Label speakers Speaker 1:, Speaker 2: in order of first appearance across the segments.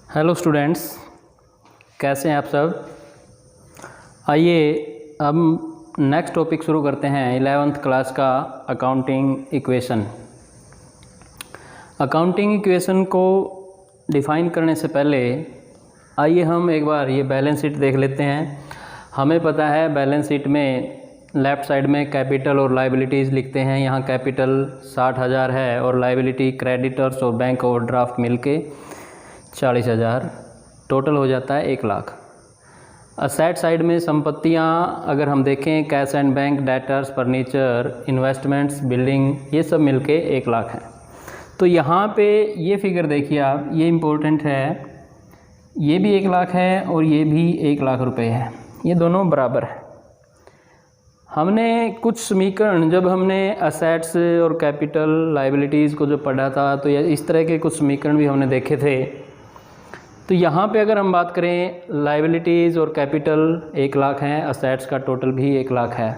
Speaker 1: Hello students, कैसे हैं आप सब। आइए अब नेक्स्ट टॉपिक शुरू करते हैं 11th क्लास का अकाउंटिंग इक्वेशन। अकाउंटिंग इक्वेशन को डिफ़ाइन करने से पहले आइए हम एक बार ये बैलेंस शीट देख लेते हैं। हमें पता है बैलेंस शीट में लेफ़्ट साइड में कैपिटल और लाइबिलिटीज़ लिखते हैं। यहाँ कैपिटल 60,000 है और लाइबिलिटी क्रेडिटर्स और बैंक ओवरड्राफ्ट मिलके 40,000, टोटल हो जाता है 1 लाख। असेट साइड में संपत्तियाँ अगर हम देखें cash and bank, debtors, furniture, investments, building, ये सब मिलके 1 लाख है। तो यहाँ पे ये फिगर देखिए आप, ये इम्पोर्टेंट है, ये भी 1 लाख है और ये भी 1 लाख रुपए है, ये दोनों बराबर है। हमने कुछ समीकरण जब हमने असेट्स और कैपिटल लाइबिलिटीज़ को जो पढ़ा था तो इस तरह के कुछ समीकरण भी हमने देखे थे। तो यहाँ पे अगर हम बात करें लाइबिलिटीज़ और कैपिटल 1 लाख हैं, असेट्स का टोटल भी 1 लाख है।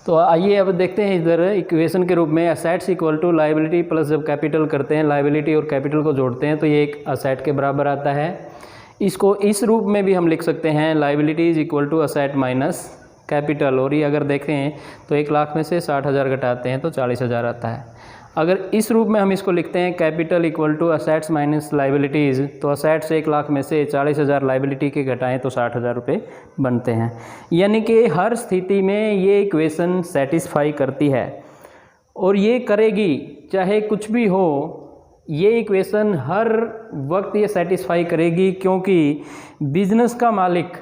Speaker 1: तो आइए अब देखते हैं इधर इक्वेशन के रूप में assets equal to liability plus जब कैपिटल करते हैं, लाइबिलिटी और कैपिटल को जोड़ते हैं तो ये एक असेट के बराबर आता है। इसको इस रूप में भी हम लिख सकते हैं liabilities equal to asset minus capital. और ये अगर देखें तो 1 लाख में से 60,000 घटाते हैं तो 40,000 आता है। अगर इस रूप में हम इसको लिखते हैं capital equal to assets minus liabilities, तो असेट्स 1 लाख में से 40,000 लाइबिलिटी के घटाएं तो 60,000 रुपये बनते हैं। यानी कि हर स्थिति में ये इक्वेशन सेटिस्फाई करती है और ये करेगी, चाहे कुछ भी हो, ये इक्वेशन हर वक्त ये सेटिस्फाई करेगी, क्योंकि बिजनेस का मालिक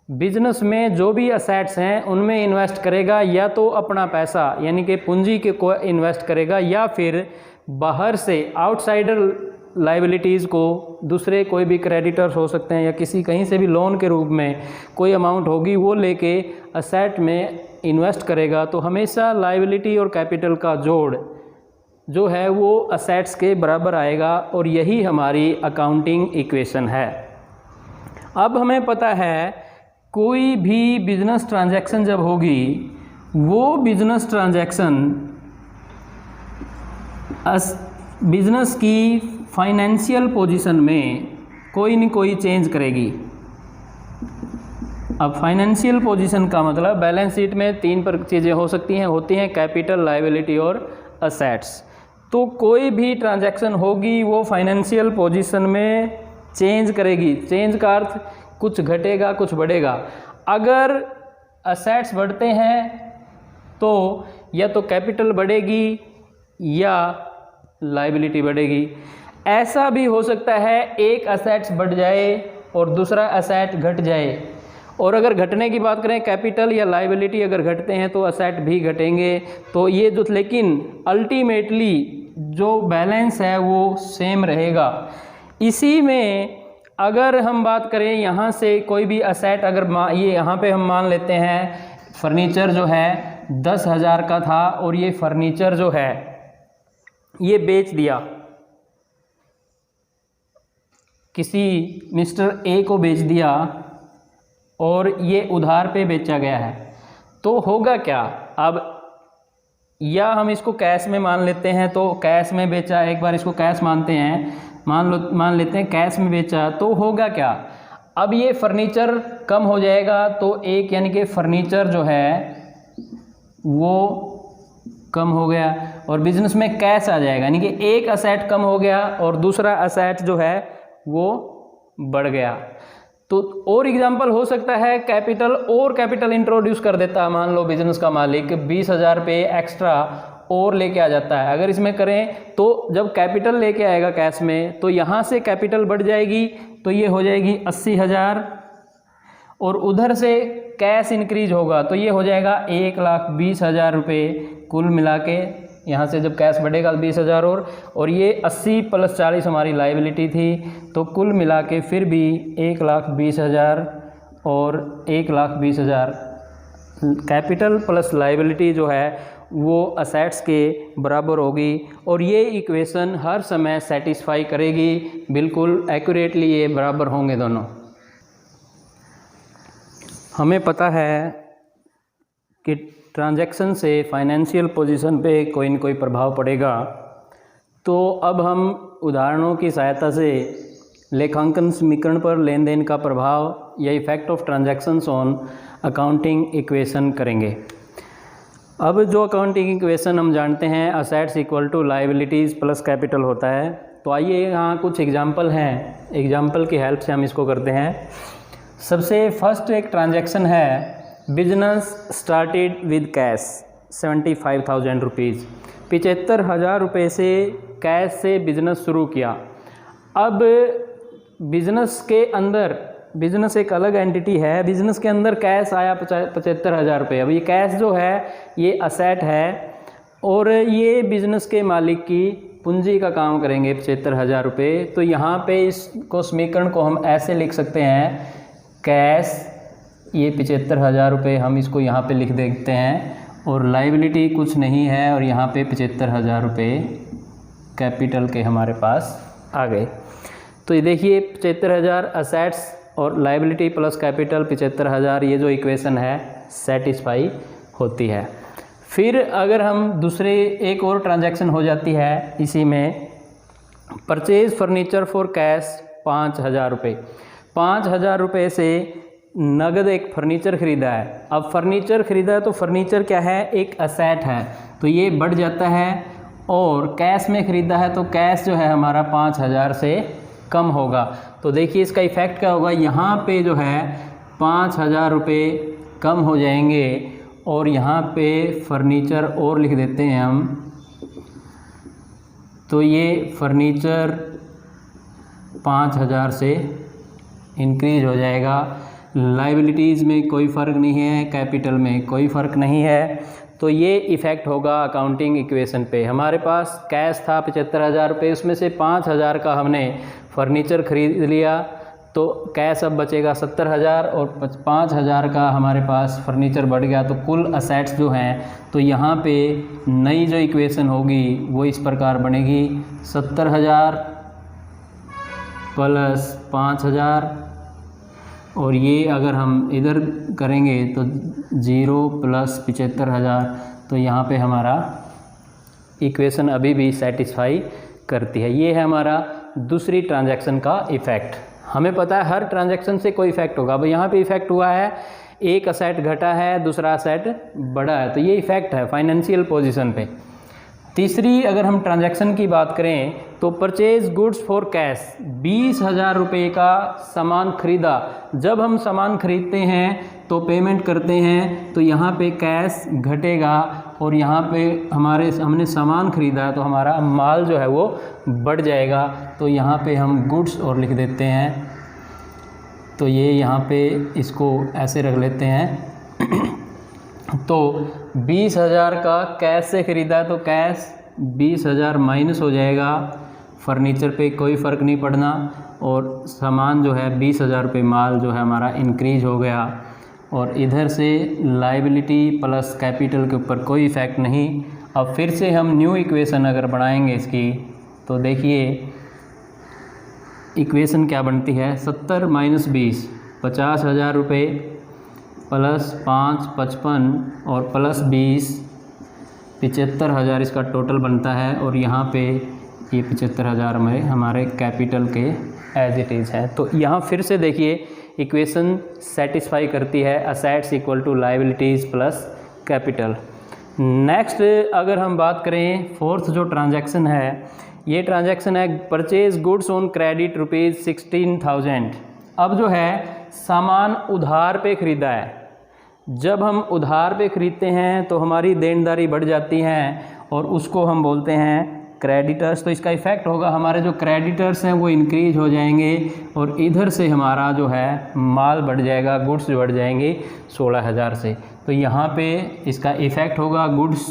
Speaker 1: बिजनेस में जो भी असेट्स हैं उनमें इन्वेस्ट करेगा, या तो अपना पैसा यानी कि पूंजी के को इन्वेस्ट करेगा, या फिर बाहर से आउटसाइडर लाइबिलिटीज़ को, दूसरे कोई भी क्रेडिटर्स हो सकते हैं या किसी कहीं से भी लोन के रूप में कोई अमाउंट होगी वो लेके असेट में इन्वेस्ट करेगा। तो हमेशा लाइबिलिटी और कैपिटल का जोड़ जो है वो असेट्स के बराबर आएगा और यही हमारी अकाउंटिंग इक्वेशन है। अब हमें पता है कोई भी बिजनेस ट्रांजैक्शन जब होगी वो बिजनेस ट्रांजैक्शन बिजनेस की फाइनेंशियल पोजीशन में कोई न कोई चेंज करेगी। अब फाइनेंशियल पोजीशन का मतलब बैलेंस शीट में 3 चीज़ें हो सकती हैं, होती हैं कैपिटल, लाइबिलिटी और असेट्स। तो कोई भी ट्रांजैक्शन होगी वो फाइनेंशियल पोजीशन में चेंज करेगी। चेंज का अर्थ कुछ घटेगा कुछ बढ़ेगा। अगर असेट्स बढ़ते हैं तो या तो कैपिटल बढ़ेगी या लाइबिलिटी बढ़ेगी। ऐसा भी हो सकता है एक असेट्स बढ़ जाए और दूसरा असेट घट जाए। और अगर घटने की बात करें, कैपिटल या लाइबिलिटी अगर घटते हैं तो असेट भी घटेंगे। तो ये जो, लेकिन अल्टीमेटली जो बैलेंस है वो सेम रहेगा। इसी में अगर हम बात करें यहाँ से कोई भी असेट, अगर ये यहाँ पे हम मान लेते हैं फर्नीचर जो है 10,000 का था और ये फर्नीचर जो है ये बेच दिया, किसी मिस्टर ए को बेच दिया और ये उधार पे बेचा गया है, तो होगा क्या। अब या हम इसको कैश में मान लेते हैं, तो कैश में बेचा, एक बार इसको कैश मानते हैं, मान लेते हैं कैश में बेचा, तो होगा क्या। अब ये फर्नीचर कम हो जाएगा तो एक, यानी कि फर्नीचर जो है वो कम हो गया और बिजनेस में कैश आ जाएगा, यानी कि एक असेट कम हो गया और दूसरा असेट जो है वो बढ़ गया। तो और एग्जांपल हो सकता है कैपिटल, और कैपिटल इंट्रोड्यूस कर देता, मान लो बिजनेस का मालिक 20,000 रुपये एक्स्ट्रा और लेके आ जाता है। अगर इसमें करें तो जब कैपिटल लेके आएगा कैश में, तो यहाँ से कैपिटल बढ़ जाएगी तो ये हो जाएगी 80,000 और उधर से कैश इंक्रीज होगा तो ये हो जाएगा 1,20,000 रुपये कुल मिला के। यहाँ से जब कैश बढ़ेगा 20,000 और ये 80 + 40 हमारी लाइबिलिटी थी, तो कुल मिला के फिर भी 1,20,000 और 1,20,000 कैपिटल प्लस लाइबिलिटी जो है वो असेट्स के बराबर होगी। और ये इक्वेशन हर समय सेटिस्फाई करेगी, बिल्कुल एक्यूरेटली ये बराबर होंगे दोनों। हमें पता है कि ट्रांजैक्शन से फाइनेंशियल पोजीशन पे कोई न कोई प्रभाव पड़ेगा। तो अब हम उदाहरणों की सहायता से लेखांकन समीकरण पर लेन देन का प्रभाव या effect of transactions on accounting equation करेंगे। अब जो अकाउंटिंग इक्वेशन हम जानते हैं assets equal to liabilities plus capital होता है। तो आइए यहाँ कुछ एग्जांपल हैं, एग्जांपल की हेल्प से हम इसको करते हैं। सबसे फर्स्ट एक ट्रांजैक्शन है, business started with cash 75,000 rupees, 75,000 रुपये से कैश से बिज़नेस शुरू किया। अब बिज़नेस के अंदर, बिज़नेस एक अलग एंटिटी है, बिज़नेस के अंदर कैश आया 75,000 रुपये। अब ये कैश जो है ये असेट है और ये बिज़नेस के मालिक की पूंजी का काम करेंगे 75,000 रुपये। तो यहाँ पे इसको समीकरण को हम ऐसे लिख सकते हैं, कैश ये 75,000 रुपये हम इसको यहाँ पे लिख देते हैं और लायबिलिटी कुछ नहीं है और यहाँ पे 75,000 रुपये कैपिटल के हमारे पास आ गए। तो ये देखिए 75,000 असेट्स और लायबिलिटी प्लस कैपिटल 75,000, ये जो इक्वेशन है सेटिस्फाई होती है। फिर अगर हम दूसरे एक और ट्रांजैक्शन हो जाती है इसी में, परचेज फर्नीचर फॉर कैश 5,000 रुपये, 5,000 रुपये से नगद एक फर्नीचर ख़रीदा है। अब फर्नीचर ख़रीदा है तो फर्नीचर क्या है, एक असेट है, तो ये बढ़ जाता है। और कैश में ख़रीदा है तो कैश जो है हमारा 5,000 से कम होगा। तो देखिए इसका इफ़ेक्ट क्या होगा, यहाँ पे जो है 5,000 रुपये कम हो जाएंगे और यहाँ पे फर्नीचर और लिख देते हैं हम। तो ये फर्नीचर 5,000 से इंक्रीज हो जाएगा। लायबिलिटीज़ में कोई फ़र्क नहीं है, कैपिटल में कोई फ़र्क नहीं है। तो ये इफ़ेक्ट होगा अकाउंटिंग इक्वेशन पे। हमारे पास कैश था 75,000 रुपये, उसमें से 5,000 का हमने फर्नीचर ख़रीद लिया, तो कैश अब बचेगा 70,000 और 5,000 का हमारे पास फर्नीचर बढ़ गया। तो कुल असेट्स जो हैं, तो यहाँ पे नई जो इक्वेशन होगी वो इस प्रकार बनेगी, 70,000 प्लस 5,000 और ये अगर हम इधर करेंगे तो 0 प्लस 75,000। तो यहाँ पे हमारा इक्वेशन अभी भी सेटिस्फाई करती है। ये है हमारा दूसरी ट्रांजैक्शन का इफ़ेक्ट। हमें पता है हर ट्रांजैक्शन से कोई इफ़ेक्ट होगा। अब यहाँ पे इफ़ेक्ट हुआ है, एक असेट घटा है, दूसरा असेट बढ़ा है, तो ये इफ़ेक्ट है फाइनेंशियल पोजीशन पे। तीसरी अगर हम ट्रांजैक्शन की बात करें तो परचेज गुड्स फॉर कैश, 20,000 रुपये का सामान खरीदा। जब हम सामान खरीदते हैं तो पेमेंट करते हैं, तो यहाँ पे कैश घटेगा और यहाँ पे हमने सामान खरीदा तो हमारा माल जो है वो बढ़ जाएगा। तो यहाँ पे हम गुड्स और लिख देते हैं। तो ये यहाँ पे इसको ऐसे रख लेते हैं। तो 20,000 का कैश से ख़रीदा तो कैश 20,000 माइनस हो जाएगा, फर्नीचर पे कोई फ़र्क नहीं पड़ना और सामान जो है 20,000 रुपये माल जो है हमारा इंक्रीज हो गया। और इधर से लायबिलिटी प्लस कैपिटल के ऊपर कोई इफ़ेक्ट नहीं। अब फिर से हम न्यू इक्वेशन अगर बनाएंगे इसकी, तो देखिए इक्वेशन क्या बनती है, 70 माइनस 20, 50,000 रुपये प्लस 5 55 और प्लस 20 75,000 इसका टोटल बनता है। और यहाँ पे ये 75,000 में हमारे कैपिटल के एज इट इज़ है। तो यहाँ फिर से देखिए इक्वेशन सेटिस्फाई करती है, assets equal to liabilities plus capital. Next अगर हम बात करें फोर्थ जो ट्रांजैक्शन है, ये ट्रांजैक्शन है purchase goods on credit rupees 16,000। अब जो है सामान उधार पे ख़रीदा है। जब हम उधार पे ख़रीदते हैं तो हमारी देनदारी बढ़ जाती हैं और उसको हम बोलते हैं क्रेडिटर्स। तो इसका इफ़ेक्ट होगा, हमारे जो क्रेडिटर्स हैं वो इंक्रीज हो जाएंगे और इधर से हमारा जो है माल बढ़ जाएगा, गुड्स बढ़ जाएंगे 16,000 से। तो यहाँ पे इसका इफ़ेक्ट होगा, गुड्स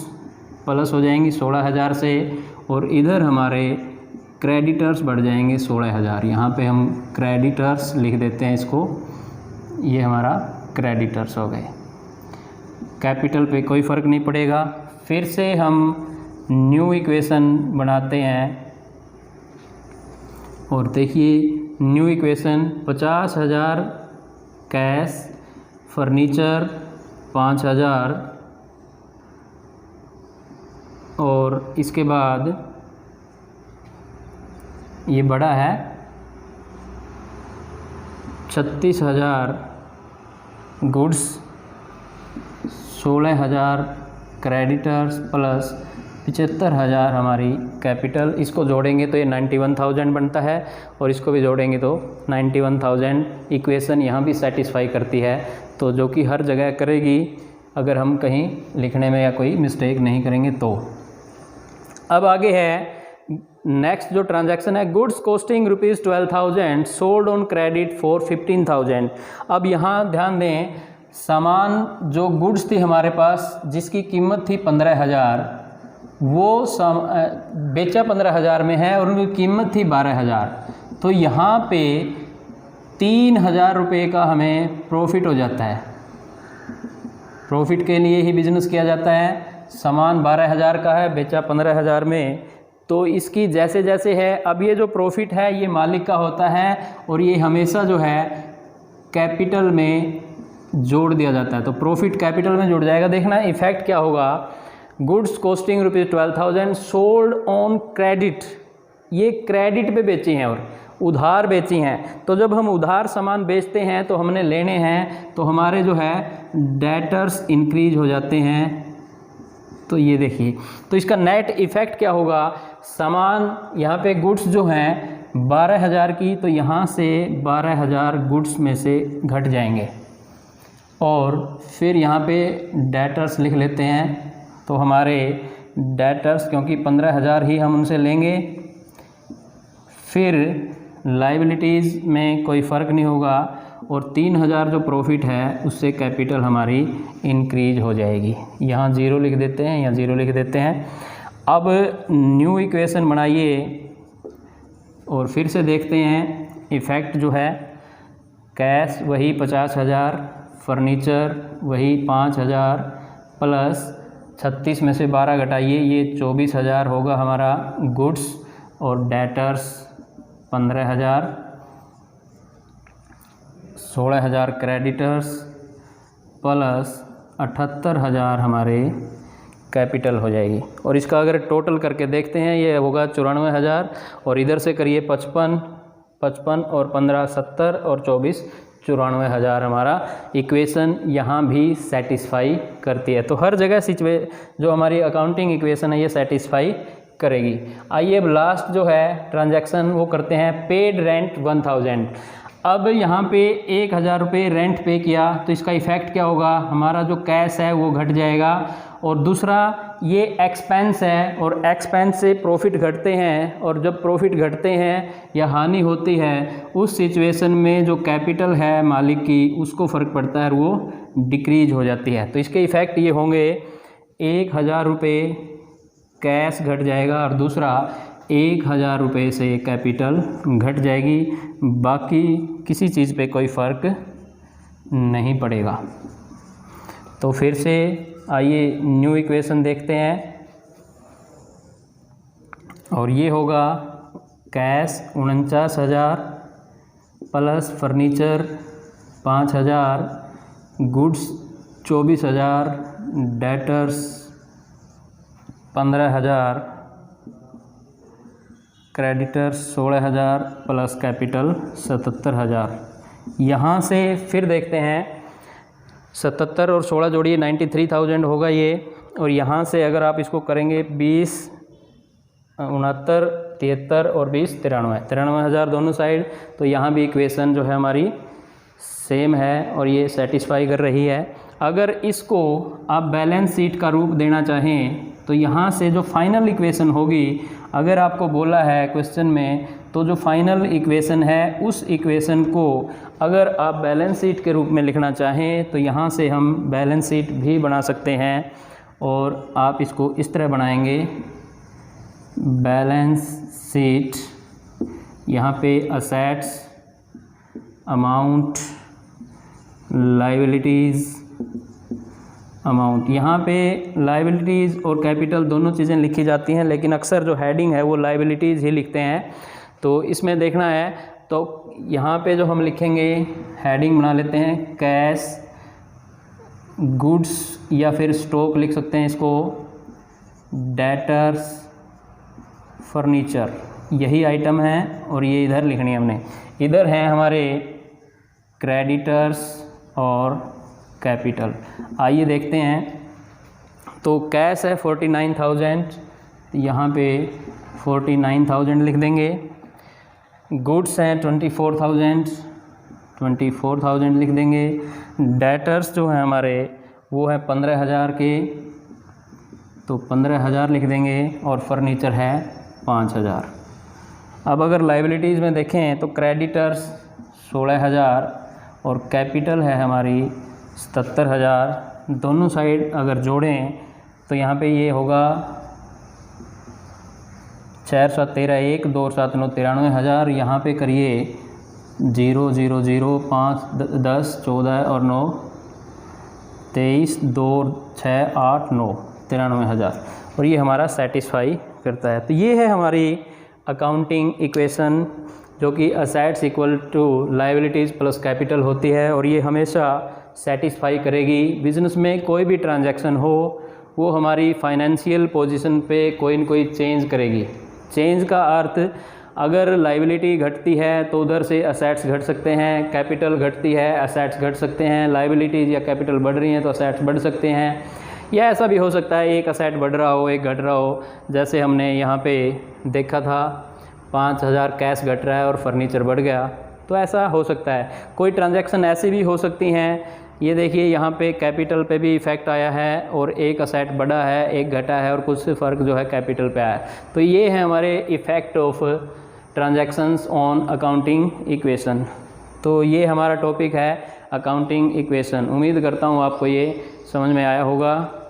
Speaker 1: प्लस हो जाएंगी 16,000 से और इधर हमारे क्रेडिटर्स बढ़ जाएंगे 16,000। यहाँ पे हम क्रेडिटर्स लिख देते हैं इसको, ये हमारा क्रेडिटर्स हो गए। कैपिटल पे कोई फ़र्क नहीं पड़ेगा। फिर से हम न्यू इक्वेशन बनाते हैं और देखिए न्यू इक्वेशन 50,000 कैश, फर्नीचर 5,000 और इसके बाद ये बड़ा है 36,000 गुड्स, 16,000 क्रेडिटर्स प्लस 75,000 हमारी कैपिटल। इसको जोड़ेंगे तो ये 91,000 बनता है और इसको भी जोड़ेंगे तो 91,000। इक्वेशन यहाँ भी सेटिस्फाई करती है, तो जो कि हर जगह करेगी अगर हम कहीं लिखने में या कोई मिस्टेक नहीं करेंगे तो। अब आगे है नेक्स्ट जो ट्रांजैक्शन है, goods costing ₹12,000 sold on credit for 15,000। अब यहाँ ध्यान दें, सामान जो गुड्स थी हमारे पास जिसकी कीमत थी 15,000, वो बेचा 15,000 में है और उनकी कीमत थी 12,000। तो यहाँ पे 3,000 रुपये का हमें प्रॉफिट हो जाता है। प्रॉफिट के लिए ही बिजनेस किया जाता है। सामान 12,000 का है, बेचा 15,000 में, तो इसकी जैसे जैसे है, अब ये जो प्रॉफिट है ये मालिक का होता है और ये हमेशा जो है कैपिटल में जोड़ दिया जाता है। तो प्रॉफिट कैपिटल में जुड़ जाएगा। देखना इफेक्ट क्या होगा, goods costing ₹12,000 sold on credit, ये क्रेडिट पे बेची हैं और उधार बेची हैं। तो जब हम उधार सामान बेचते हैं तो हमने लेने हैं, तो हमारे जो है डेटर्स इंक्रीज हो जाते हैं। तो ये देखिए, तो इसका नेट इफ़ेक्ट क्या होगा, सामान यहाँ पे गुड्स जो हैं 12,000 की, तो यहाँ से 12,000 गुड्स में से घट जाएंगे और फिर यहाँ पे डेटर्स लिख लेते हैं। तो हमारे डेटर्स, क्योंकि 15,000 ही हम उनसे लेंगे, फिर लाइबिलिटीज़ में कोई फ़र्क नहीं होगा और 3,000 जो प्रॉफिट है उससे कैपिटल हमारी इंक्रीज हो जाएगी। यहाँ 0 लिख देते हैं, यहाँ 0 लिख देते हैं। अब न्यू इक्वेशन बनाइए और फिर से देखते हैं इफ़ेक्ट जो है, कैश वही 50,000, फर्नीचर वही 5,000 प्लस 36 में से 12 घटाइए, ये 24,000 होगा हमारा गुड्स, और डेटर्स 15,000, 16,000 क्रेडिटर्स प्लस 78,000 हमारे कैपिटल हो जाएगी। और इसका अगर टोटल करके देखते हैं ये होगा 94,000, और इधर से करिए 55 और 15 70 और 24 94,000 हमारा इक्वेशन यहाँ भी सेटिस्फाई करती है। तो हर जगह जो हमारी अकाउंटिंग इक्वेशन है ये सेटिस्फाई करेगी। आइए अब लास्ट जो है ट्रांजैक्शन वो करते हैं, पेड रेंट 1,000। अब यहाँ पे 1,000 रुपये रेंट पे किया तो इसका इफ़ेक्ट क्या होगा, हमारा जो कैश है वो घट जाएगा। और दूसरा ये एक्सपेंस है और एक्सपेंस से प्रॉफिट घटते हैं, और जब प्रॉफिट घटते हैं या हानि होती है उस सिचुएशन में जो कैपिटल है मालिक की उसको फ़र्क पड़ता है और वो डिक्रीज हो जाती है। तो इसके इफ़ेक्ट ये होंगे, 1,000 रुपये कैश घट जाएगा और दूसरा 1,000 रुपये से कैपिटल घट जाएगी, बाकी किसी चीज़ पे कोई फ़र्क नहीं पड़ेगा। तो फिर से आइए न्यू इक्वेशन देखते हैं, और ये होगा cash 49,000 plus furniture 5,000, goods 24,000, debtors 15,000, creditors 16,000 plus capital 77,000। यहाँ से फिर देखते हैं 77 और 16 जोड़िए 93,000 होगा ये। और यहाँ से अगर आप इसको करेंगे 20, 69, 73 और 20 93,000 दोनों साइड, तो यहाँ भी इक्वेशन जो है हमारी सेम है और ये सेटिस्फाई कर रही है। अगर इसको आप बैलेंस शीट का रूप देना चाहें तो यहाँ से जो फाइनल इक्वेशन होगी, अगर आपको बोला है क्वेश्चन में, तो जो फाइनल इक्वेशन है उस इक्वेशन को अगर आप बैलेंस शीट के रूप में लिखना चाहें तो यहाँ से हम बैलेंस शीट भी बना सकते हैं। और आप इसको इस तरह बनाएंगे, बैलेंस शीट, यहाँ पे असेट्स, अमाउंट, लायबिलिटीज़, अमाउंट। यहाँ पे लायबिलिटीज़ और कैपिटल दोनों चीज़ें लिखी जाती हैं, लेकिन अक्सर जो हेडिंग है वो लायबिलिटीज़ ही लिखते हैं। तो इसमें देखना है तो यहाँ पे जो हम लिखेंगे हेडिंग बना लेते हैं, कैश, गुड्स या फिर स्टॉक लिख सकते हैं इसको, डेटर्स, फर्नीचर, यही आइटम है और ये इधर लिखनी है हमने। इधर हैं हमारे क्रेडिटर्स और कैपिटल। आइए देखते हैं। तो कैश है 49,000, यहाँ पे 49,000 लिख देंगे। गुड्स हैं 24,000 लिख देंगे। डेटर्स जो हैं हमारे वो है 15,000 के, तो 15,000 लिख देंगे। और फर्नीचर है 5,000। अब अगर लाइबिलिटीज़ में देखें तो क्रेडिटर्स 16,000 और कैपिटल है हमारी 77,000। दोनों साइड अगर जोड़ें तो यहाँ पे ये होगा 4 7 13 1, 2 7 9 93,000। यहाँ पे करिए 0 0 0 5 10 14 और 9 23 2 6 8 9 93,000। और ये हमारा सेटिस्फाई करता है। तो ये है हमारी अकाउंटिंग इक्वेशन जो कि assets equal to liabilities plus capital होती है, और ये हमेशा सेटिस्फाई करेगी। बिज़नेस में कोई भी ट्रांजैक्शन हो वो हमारी फाइनेंशियल पोजीशन पे कोई न कोई चेंज करेगी। चेंज का अर्थ, अगर लायबिलिटी घटती है तो उधर से असेट्स घट सकते हैं, कैपिटल घटती है असेट्स घट सकते हैं, लायबिलिटीज़ या कैपिटल बढ़ रही हैं तो असेट्स बढ़ सकते हैं, या ऐसा भी हो सकता है एक असेट बढ़ रहा हो एक घट रहा हो। जैसे हमने यहाँ पे देखा था 5,000 कैश घट रहा है और फर्नीचर बढ़ गया, तो ऐसा हो सकता है। कोई ट्रांजैक्शन ऐसी भी हो सकती हैं। ये देखिए यहाँ पे कैपिटल पे भी इफ़ेक्ट आया है और एक असेट बढ़ा है एक घटा है और कुछ फ़र्क जो है कैपिटल पे आया है। तो ये है हमारे effect of transactions on accounting equation. तो ये हमारा टॉपिक है अकाउंटिंग इक्वेशन। उम्मीद करता हूँ आपको ये समझ में आया होगा।